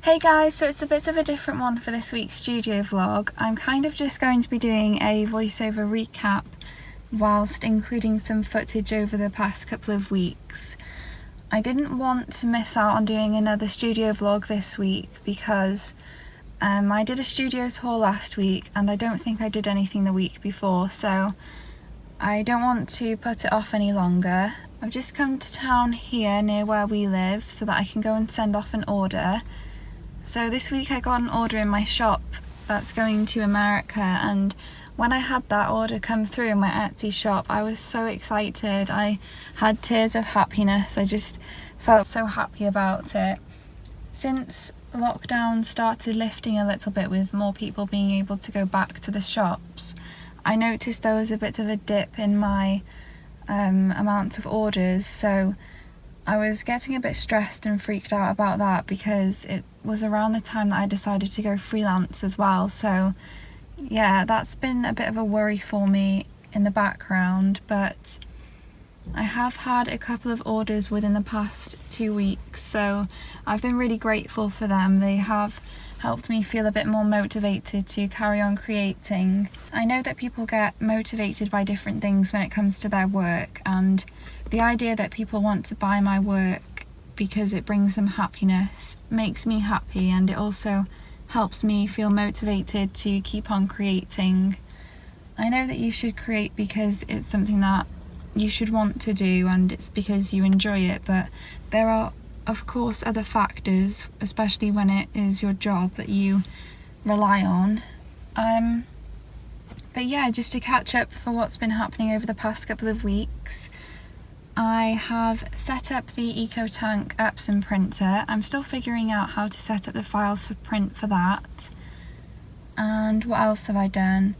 Hey guys, so it's a bit of a different one for this week's studio vlog. I'm kind of just going to be doing a voiceover recap whilst including some footage over the past couple of weeks. I didn't want to miss out on doing another studio vlog this week because I did a studio tour last week and I don't think I did anything the week before, so I don't want to put it off any longer. I've just come to town here near where we live so that I can go and send off an order. So this week I got an order in my shop that's going to America, and when I had that order come through in my Etsy shop, I was so excited. I had tears of happiness. I just felt so happy about it. Since lockdown started lifting a little bit with more people being able to go back to the shops, I noticed there was a bit of a dip in my amount of orders, so I was getting a bit stressed and freaked out about that because it was around the time that I decided to go freelance as well. So yeah, that's been a bit of a worry for me in the background, but I have had a couple of orders within the past 2 weeks, so I've been really grateful for them. They have helped me feel a bit more motivated to carry on creating. I know that people get motivated by different things when it comes to their work, and the idea that people want to buy my work because it brings them happiness makes me happy, and it also helps me feel motivated to keep on creating. I know that you should create because it's something that you should want to do and it's because you enjoy it, but there are of course other factors, especially when it is your job, that you rely on. But yeah, just to catch up for what's been happening over the past couple of weeks, I have set up the EcoTank Epson printer. I'm still figuring out how to set up the files for print for that. And what else have I done?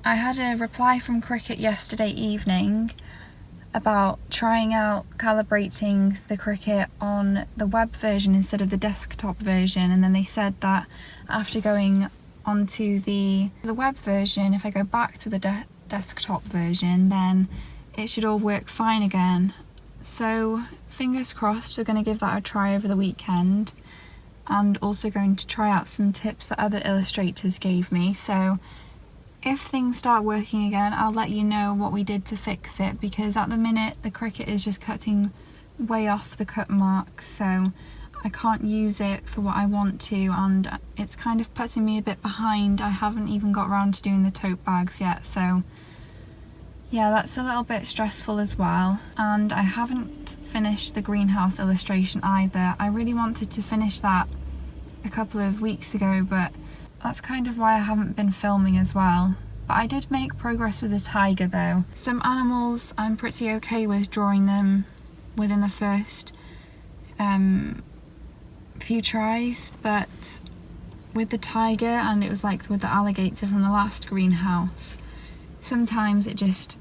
I had a reply from Cricut yesterday evening about trying out calibrating the Cricut on the web version instead of the desktop version, and then they said that after going onto the web version, if I go back to the desktop version, then it should all work fine again. So fingers crossed, we're going to give that a try over the weekend, and also going to try out some tips that other illustrators gave me. So if things start working again, I'll let you know what we did to fix it, because at the minute the Cricut is just cutting way off the cut marks, so I can't use it for what I want to, and it's kind of putting me a bit behind. I haven't even got around to doing the tote bags yet, so yeah, that's a little bit stressful as well. And I haven't finished the greenhouse illustration either. I really wanted to finish that a couple of weeks ago, but that's kind of why I haven't been filming as well. But I did make progress with the tiger though. Some animals I'm pretty okay with drawing them within the first few tries, but with the tiger, and it was like with the alligator from the last greenhouse, sometimes it just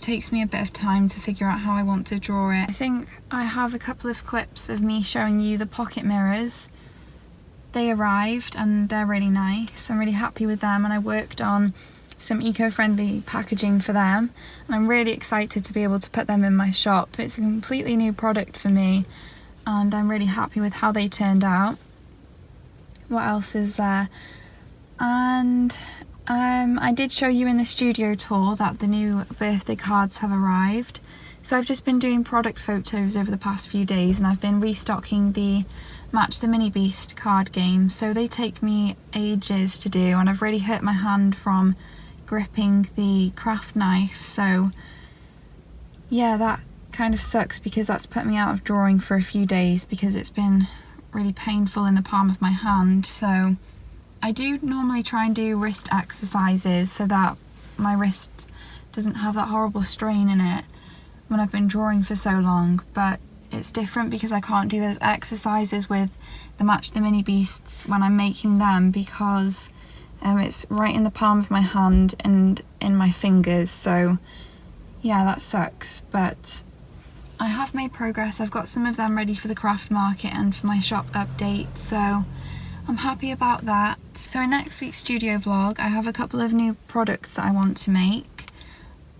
takes me a bit of time to figure out how I want to draw it. I think I have a couple of clips of me showing you the pocket mirrors. They arrived and they're really nice. I'm really happy with them, and I worked on some eco-friendly packaging for them, and I'm really excited to be able to put them in my shop. It's a completely new product for me and I'm really happy with how they turned out. What else is there? And I did show you in the studio tour that the new birthday cards have arrived. So I've just been doing product photos over the past few days, and I've been restocking the Match the Mini Beast card game. So they take me ages to do, and I've really hurt my hand from gripping the craft knife. So yeah, that kind of sucks because that's put me out of drawing for a few days because it's been really painful in the palm of my hand. So I do normally try and do wrist exercises so that my wrist doesn't have that horrible strain in it when I've been drawing for so long, but it's different because I can't do those exercises with the Match the Mini Beasts when I'm making them, because it's right in the palm of my hand and in my fingers. So yeah, that sucks, but I have made progress. I've got some of them ready for the craft market and for my shop update, so I'm happy about that. So in next week's studio vlog, I have a couple of new products that I want to make.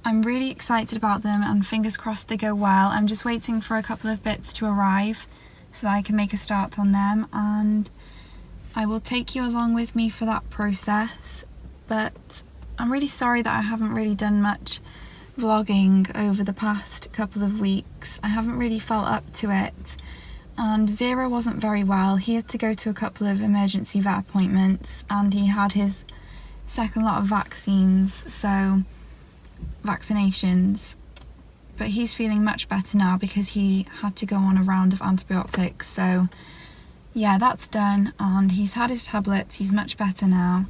I'm really excited about them and fingers crossed they go well. I'm just waiting for a couple of bits to arrive so that I can make a start on them, and I will take you along with me for that process. But I'm really sorry that I haven't really done much vlogging over the past couple of weeks. I haven't really felt up to it, and Zero wasn't very well. He had to go to a couple of emergency vet appointments, and he had his second lot of vaccinations, but he's feeling much better now because he had to go on a round of antibiotics. So yeah, that's done, and he's had his tablets. He's much better now,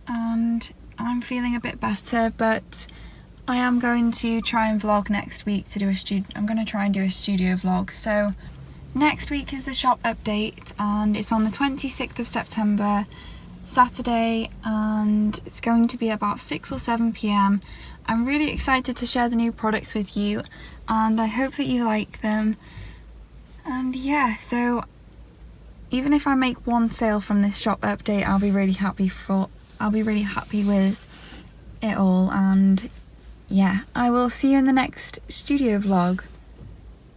and I'm feeling a bit better. But I am going to try and vlog next week to do I'm going to try and do a studio vlog. So next week is the shop update, and it's on the 26th of September, Saturday, and it's going to be about 6 or 7 p.m. I'm really excited to share the new products with you, and I hope that you like them. And yeah, so even if I make one sale from this shop update, I'll be really happy with it all. And yeah, I will see you in the next studio vlog.